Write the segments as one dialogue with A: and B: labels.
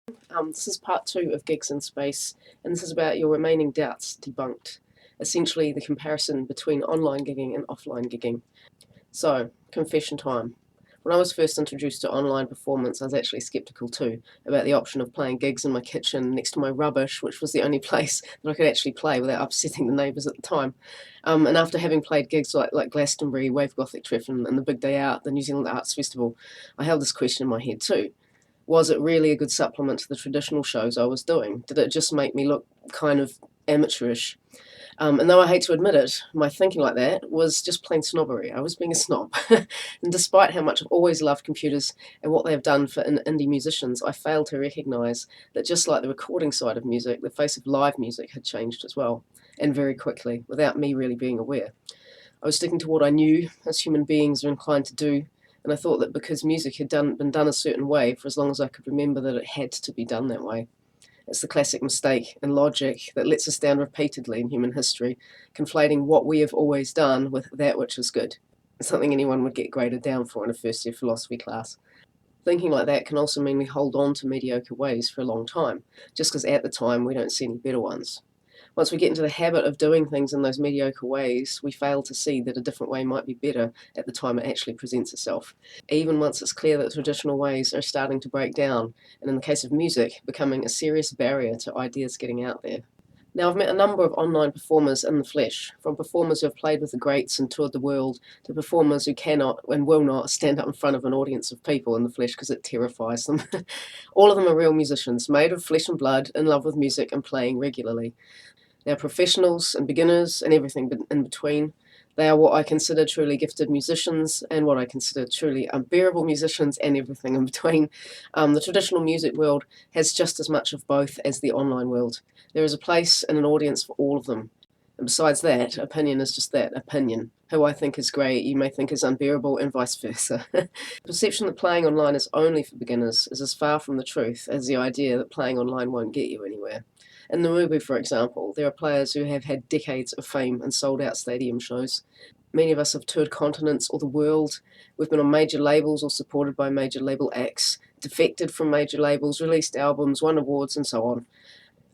A: This is part 2 of Gigs in Space, and this is about your remaining doubts debunked. Essentially, the comparison between online gigging and offline gigging. So, confession time. When I was first introduced to online performance, I was actually skeptical too about the option of playing gigs in my kitchen next to my rubbish, which was the only place that I could actually play without upsetting the neighbours at the time. And after having played gigs like Glastonbury, Wave Gothic Treff, and the Big Day Out, the New Zealand Arts Festival, I held this question in my head too. Was it really a good supplement to the traditional shows I was doing? Did it just make me look kind of amateurish? And though I hate to admit it, my thinking like that was just plain snobbery. I was being a snob. And despite how much I've always loved computers and what they've done for indie musicians, I failed to recognise that just like the recording side of music, the face of live music had changed as well, and very quickly, without me really being aware. I was sticking to what I knew, as human beings are inclined to do, and I thought that because music had been done a certain way for as long as I could remember, that it had to be done that way. It's the classic mistake in logic that lets us down repeatedly in human history, conflating what we have always done with that which is good. It's something anyone would get graded down for in a first year philosophy class. Thinking like that can also mean we hold on to mediocre ways for a long time, just because at the time we don't see any better ones. Once we get into the habit of doing things in those mediocre ways, we fail to see that a different way might be better at the time it actually presents itself, even once it's clear that traditional ways are starting to break down, and in the case of music, becoming a serious barrier to ideas getting out there. Now, I've met a number of online performers in the flesh, from performers who have played with the greats and toured the world, to performers who cannot and will not stand up in front of an audience of people in the flesh because it terrifies them. All of them are real musicians, made of flesh and blood, in love with music and playing regularly. They're professionals and beginners and everything in between. They are what I consider truly gifted musicians and what I consider truly unbearable musicians and everything in between. The traditional music world has just as much of both as the online world. There is a place and an audience for all of them. And besides that, opinion is just that, opinion. Who I think is great, you may think is unbearable, and vice versa. The perception that playing online is only for beginners is as far from the truth as the idea that playing online won't get you anywhere. In Namibia, for example, there are players who have had decades of fame and sold-out stadium shows. Many of us have toured continents or the world. We've been on major labels or supported by major label acts, defected from major labels, released albums, won awards, and so on.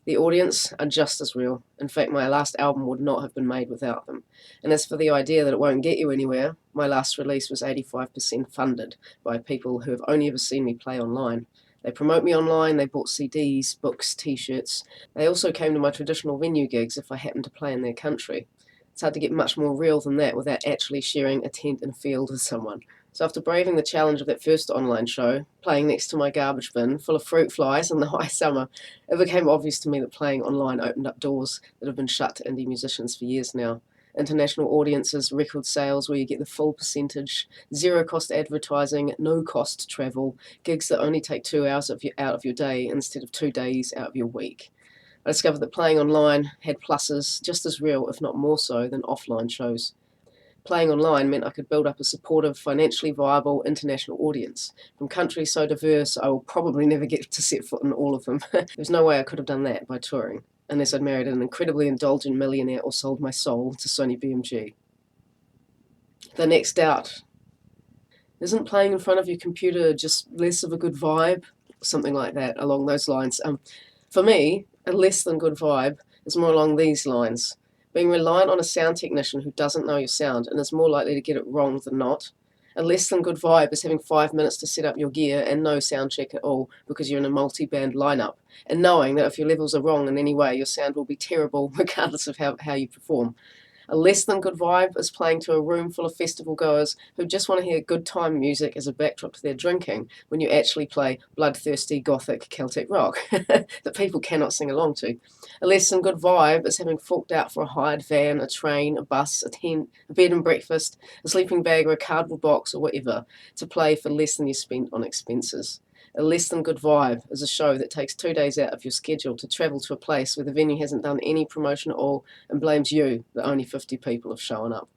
A: The audience are just as real. In fact, my last album would not have been made without them. And as for the idea that it won't get you anywhere, my last release was 85% funded by people who have only ever seen me play online. They promote me online, they bought CDs, books, t-shirts. They also came to my traditional venue gigs if I happened to play in their country. It's hard to get much more real than that without actually sharing a tent and field with someone. So after braving the challenge of that first online show, playing next to my garbage bin full of fruit flies in the high summer, it became obvious to me that playing online opened up doors that have been shut to indie musicians for years now. International audiences, record sales where you get the full percentage, zero cost advertising, no cost travel, gigs that only take 2 hours out of your day instead of 2 days out of your week. I discovered that playing online had pluses just as real, if not more so, than offline shows. Playing online meant I could build up a supportive, financially viable international audience. From countries so diverse, I will probably never get to set foot in all of them. There's no way I could have done that by touring, unless I'd married an incredibly indulgent millionaire or sold my soul to Sony BMG. The next doubt. Isn't playing in front of your computer just less of a good vibe? Something like that, along those lines. For me, a less than good vibe is more along these lines. Being reliant on a sound technician who doesn't know your sound and is more likely to get it wrong than not. A less than good vibe is having 5 minutes to set up your gear and no sound check at all because you're in a multi-band lineup, and knowing that if your levels are wrong in any way, your sound will be terrible regardless of how you perform. A less than good vibe is playing to a room full of festival goers who just want to hear good time music as a backdrop to their drinking when you actually play bloodthirsty gothic Celtic rock that people cannot sing along to. A less than good vibe is having forked out for a hired van, a train, a bus, a tent, a bed and breakfast, a sleeping bag or a cardboard box or whatever to play for less than you spent on expenses. A less than good vibe is a show that takes 2 days out of your schedule to travel to a place where the venue hasn't done any promotion at all and blames you that only 50 people have shown up.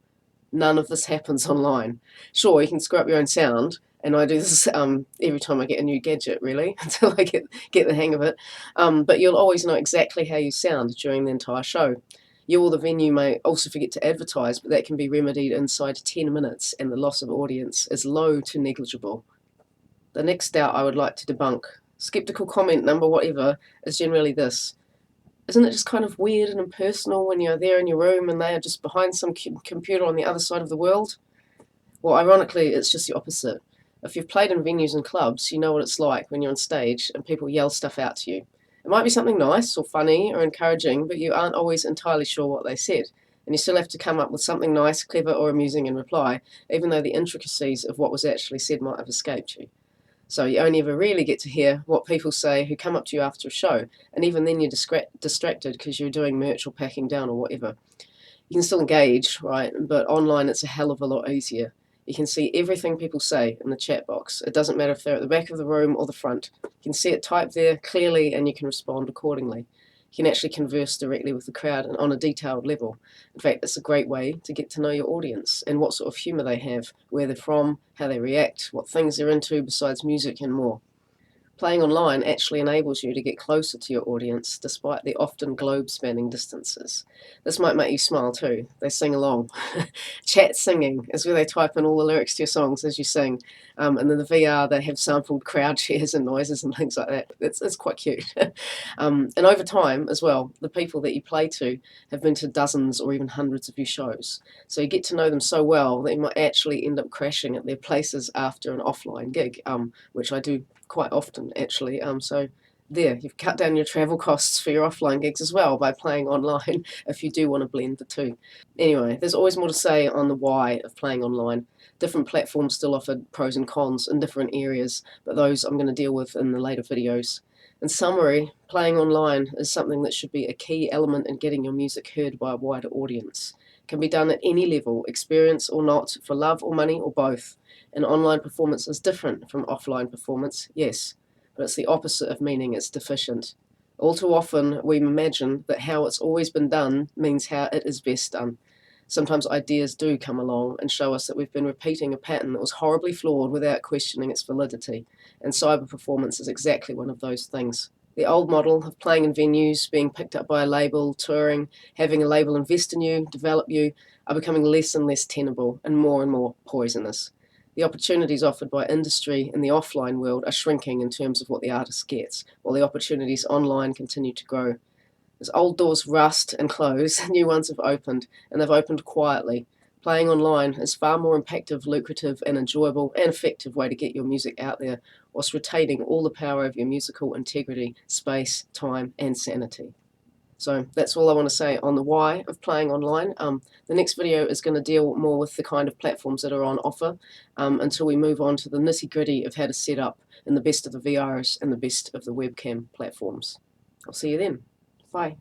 A: None of this happens online. Sure, you can screw up your own sound, and I do this every time I get a new gadget, really, until I get the hang of it. But you'll always know exactly how you sound during the entire show. You or the venue may also forget to advertise, but that can be remedied inside 10 minutes, and the loss of audience is low to negligible. The next doubt I would like to debunk Skeptical comment number whatever is generally this: isn't it just kind of weird and impersonal when you're there in your room and they are just behind some computer on the other side of the world? Well, ironically, it's just the opposite. If you've played in venues and clubs, you know what it's like when you're on stage and people yell stuff out to you. It might be something nice or funny or encouraging, but you aren't always entirely sure what they said. And you still have to come up with something nice, clever, or amusing in reply, even though the intricacies of what was actually said might have escaped you. So you only ever really get to hear what people say who come up to you after a show, and even then you're distracted because you're doing merch or packing down or whatever. You can still engage, right? But online it's a hell of a lot easier. You can see everything people say in the chat box. It doesn't matter if they're at the back of the room or the front. You can see it typed there clearly and you can respond accordingly. You can actually converse directly with the crowd and on a detailed level. In fact, it's a great way to get to know your audience and what sort of humour they have, where they're from, how they react, what things they're into besides music and more. Playing online actually enables you to get closer to your audience despite the often globe-spanning distances. This might make you smile too. They sing along. Chat singing is where they type in all the lyrics to your songs as you sing. And in the VR, they have sampled crowd cheers and noises and things like that. It's quite cute. And over time as well, the people that you play to have been to dozens or even hundreds of your shows. So you get to know them so well that you might actually end up crashing at their places after an offline gig, which I do quite often actually. So there, you've cut down your travel costs for your offline gigs as well by playing online if you do want to blend the two. Anyway, there's always more to say on the why of playing online. Different platforms still offer pros and cons in different areas, but those I'm going to deal with in the later videos. In summary, playing online is something that should be a key element in getting your music heard by a wider audience. It can be done at any level, experience or not, for love or money or both. An online performance is different from offline performance, yes, but it's the opposite of meaning it's deficient. All too often we imagine that how it's always been done means how it is best done. Sometimes ideas do come along and show us that we've been repeating a pattern that was horribly flawed without questioning its validity, and cyber performance is exactly one of those things. The old model of playing in venues, being picked up by a label, touring, having a label invest in you, develop you, are becoming less and less tenable and more poisonous. The opportunities offered by industry in the offline world are shrinking in terms of what the artist gets, while the opportunities online continue to grow. As old doors rust and close, new ones have opened, and they've opened quietly. Playing online is far more impactful, lucrative, and enjoyable and effective way to get your music out there, whilst retaining all the power of your musical integrity, space, time, and sanity. So that's all I want to say on the why of playing online. The next video is going to deal more with the kind of platforms that are on offer until we move on to the nitty-gritty of how to set up in the best of the VRs and the best of the webcam platforms. I'll see you then. Bye.